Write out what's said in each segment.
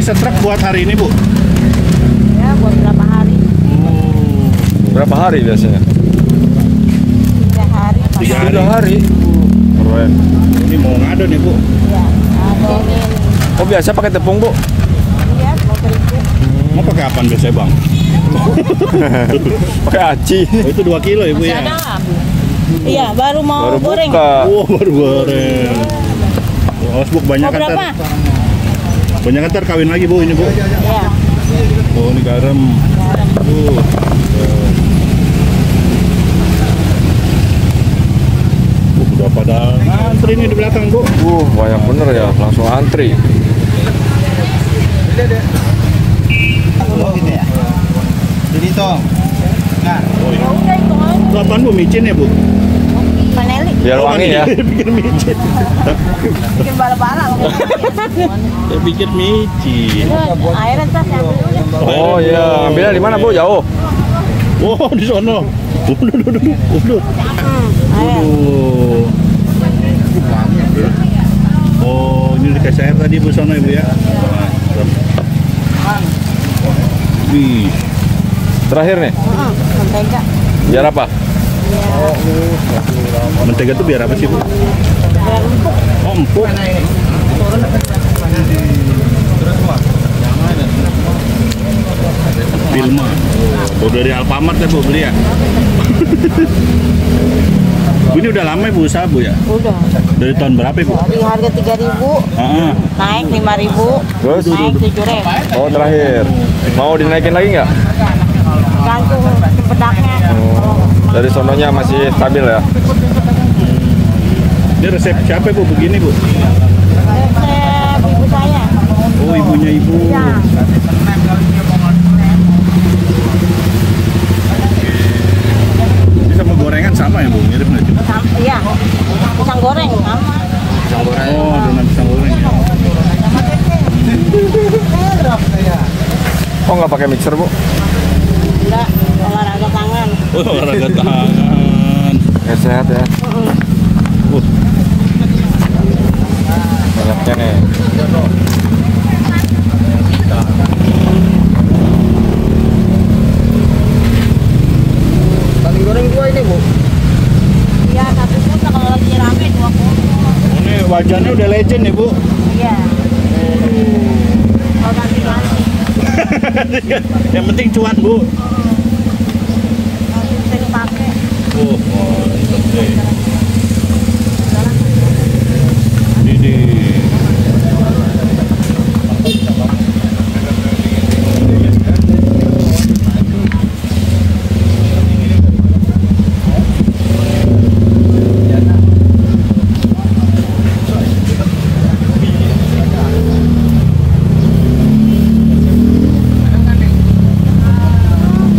setruk buat hari ini, Bu? Ya, buat berapa hari? Berapa hari biasanya? 3 hari. 3 hari. Keren. Ini mau ngado nih, Bu. Ya, adonin. Oh, biasa pakai tepung, Bu? Iya, mau terigu. Mau pakai apaan biasanya, Bang? Pakai aci. Oh, itu 2 kilo ya, Bu ya? Iya, baru mau Baru goreng. buka. Oh, baru goreng. Oh, Bu, banyak Mau berapa? Banyak ntar kawin lagi, Bu, ini, Bu. Iya. Oh, ini garam. Udah pada ngantri nih di belakang, Bu. Banyak bener ya, langsung antri. Jadi toh. Nah, Ya udah itu aja. Itu apaan, Bu? Micin ya, Bu? Paneli. Biar wangi ya. Bikin micin. Bikin bala-bala. Saya pikir micin. Airnya tas ambil dulu. Oh iya, ambilnya di mana, Bu? Jauh. Oh, di sono. Udah. Air. Oh, ini dikasih air tadi, Bu, sono ya, Bu ya. Wih, Terakhir nih, Mentega. biar apa? mentega tuh biar apa sih, Bu? Biar empuk. Oh, empuk. Filma. Oh, dari Alfamart ya, Bu, beli ya? Bu, ini udah lama ya, Bu, usaha, Bu, ya? Udah. Dari tahun berapa, Bu? Dari harga 3.000 Heeh. naik 5.000, Terus? naik 7.000. Oh, terakhir. Mau dinaikin lagi nggak? Gantung cempedaknya. Dari sononya masih stabil ya? Ini resep siapa, Bu, begini, Bu? Resep ibu saya. Oh, ibunya Ibu. Ya. Ini sama gorengan sama ya, Bu? Mirip nggak, Bu? Iya. Pisang goreng sama. Oh, adonan pisang goreng ya. Oh, nggak pakai mixer, Bu? Enggak, olahraga tangan. Oh, olahraga tangan. Ya, sehat ya. Banyaknya nih. saling goreng 2 ini, Bu. Iya, satu juta kalau lagi rame 20. Ini wajahnya udah legend ya, Bu? Iya. Kalau ganti-ganti. Yang penting cuan, Bu. Masih bisa dipakai. Oh, mantap deh. Ini.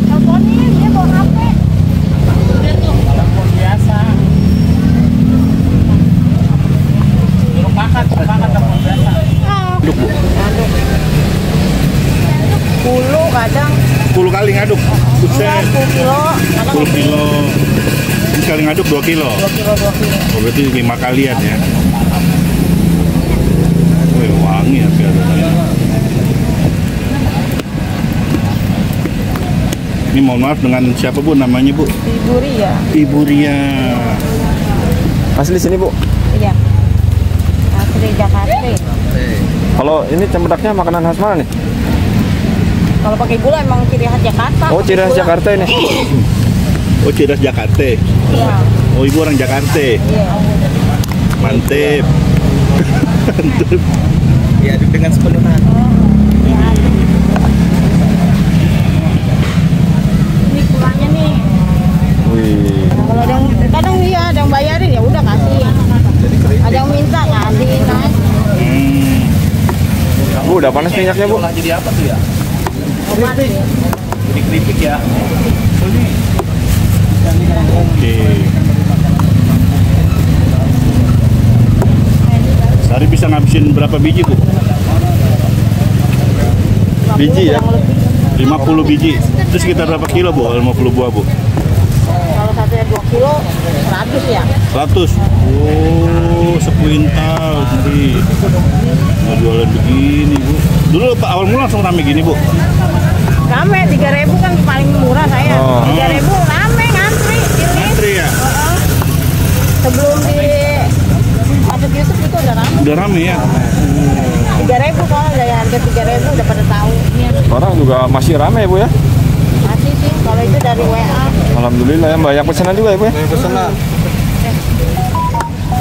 Teleponin, dia bawa HP. Telepon biasa. Makan telepon biasa. Aduk, Bu. 10 kadang 10 kali ngaduk. Buset. 10 kilo, kadang 10 kilo. Ini sekali ngaduk 2 kilo. 2 kilo. Oh, berarti 5 kalian ya. Wih, wangi ya adonannya. Ini mohon maaf dengan siapa, Bu, namanya, Bu? Ibu Ria. Ibu Ria. Asli sini, Bu. Iya. Asli Jakarta. Kalau ini cempedaknya makanan khas mana nih? Kalau pakai gula emang ciri khas Jakarta. Oh, ciri khas Gula. Jakarta ini. Oh, Cidas Jakarta. Iya. Oh, Ibu orang Jakarta. Iya. Mantep. Diaduk dengan sepenuh hati. Iya. Ini gulanya nih. Wih. Nah, kalau ada yang kadang iya ada yang bayarin ya udah kasih. Ada yang minta kasih naik. Bu, udah panas minyaknya, Bu? Jadi apa tuh ya? Keripik. Jadi keripik ya. Oke. Sehari bisa ngabisin berapa biji, Bu? Biji ya? Kurang lebih. 50 biji. Itu sekitar berapa kilo, Bu? 50 buah, Bu? Kalau 1 ada 2 kilo 100 ya. 100. Oh, sekuintal jadi. Mau jualan begini, Bu. Dulu Pak awal mula langsung rame gini, Bu. Rame 3.000 kan paling murah saya. Oh. 3.000 rame ngantri ini. Antri ya? Sebelum di masuk YouTube itu udah rame. Udah rame ya? 3.000 kalau dari harga 3.000 udah pada tahu. Orang juga masih ramai ya Bu ya? Masih sih, kalau itu dari WA. Alhamdulillah ya, banyak pesanan juga ya Bu ya? Pesanan.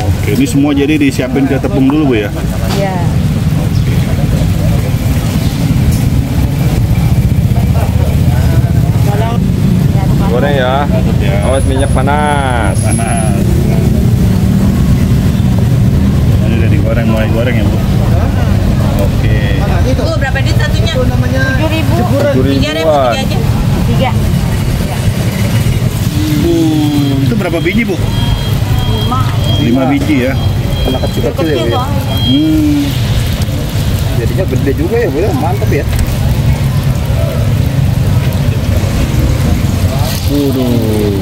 Oke, ini semua jadi disiapin ke tepung dulu, Bu ya? Iya. Tolong ya, tukang. Goreng ya. Ya. Awas minyak panas. Panas. Ini udah digoreng, mulai goreng ya, Bu? Oke. Bu, berapa dit satunya? 7.000. 7.000-an. 3 aja. 3. Itu berapa biji, Bu? 5 biji ya? Anak kecil-kecil ya, Bu ya. Jadinya gede juga ya, Bu ya. Mantap ya. Waduh.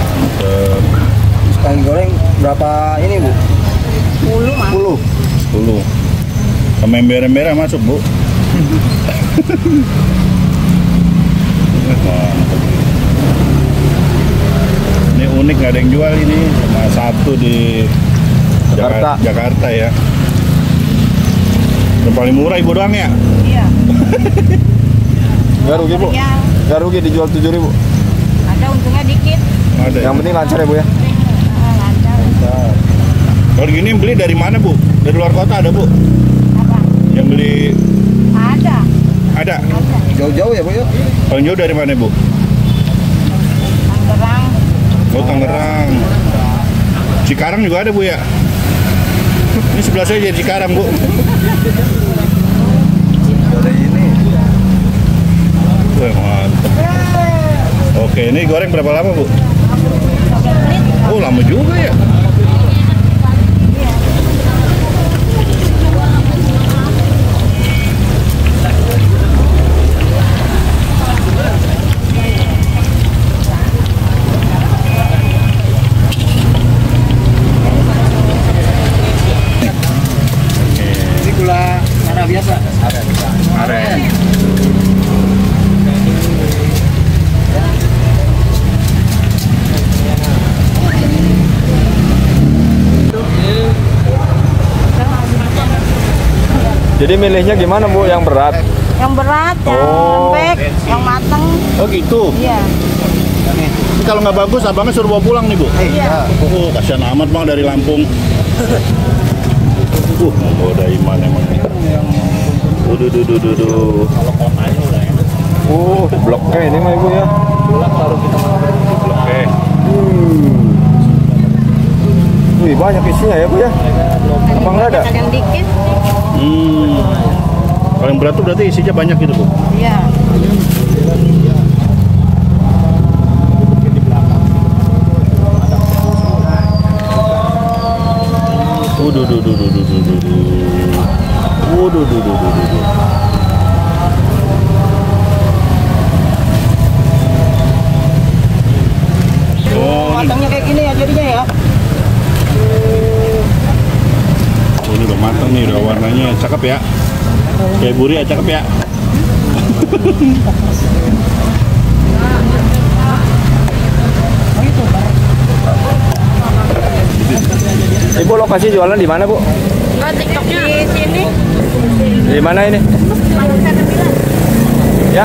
Mantap. Sekali goreng berapa ini, Bu? 10 mah. 10. Sama yang merah-merah masuk, Bu. Mantap. Ini unik, nggak ada yang jual ini. Cuma satu di Jakarta. Jakarta ya. Yang paling murah Ibu doang ya? Iya. Nggak rugi Bu? Ya, Nggak rugi dijual 7.000. ada untungnya dikit. Ada. Yang penting lancar ya Bu ya? Lancar. Kalau gini beli dari mana, Bu? Dari luar kota ada, Bu? Apa? Yang beli Ada. ada. Jauh-jauh ya, Bu ya. Paling jauh dari mana, Bu? Tangerang. Oh, Tangerang. Cikarang juga ada, Bu ya? Ini sebelah saya jadi Cikarang, Bu. Dari ini. Wah, mantap. Oke, ini goreng berapa lama, Bu? Oh, lama juga ya. Ini gula merah biasa. Aren. Jadi milihnya gimana Bu? Yang berat? Yang berat, yang Oh. lembek, yang mateng. Oh, gitu. Iya. Ini kalau nggak bagus, abangnya suruh bawa pulang nih, Bu. Iya. Oh, kasihan amat, Bang, dari Lampung. Mau ada iman emang nih. Duh. Blok E ini mah Ibu ya? Blok E. Wih, banyak isinya ya Bu ya? Apa nggak ada? Yang dikit. Kalau yang berat tuh berarti isinya banyak gitu, Bu. Iya. Oh, Matangnya kayak gini ya jadinya ya. ini udah matang nih, udah warnanya cakep ya. Kayak buri ya, cakep ya. Ibu lokasi jualan di mana Bu? Enggak TikToknya di sini. Di mana ini? Ya?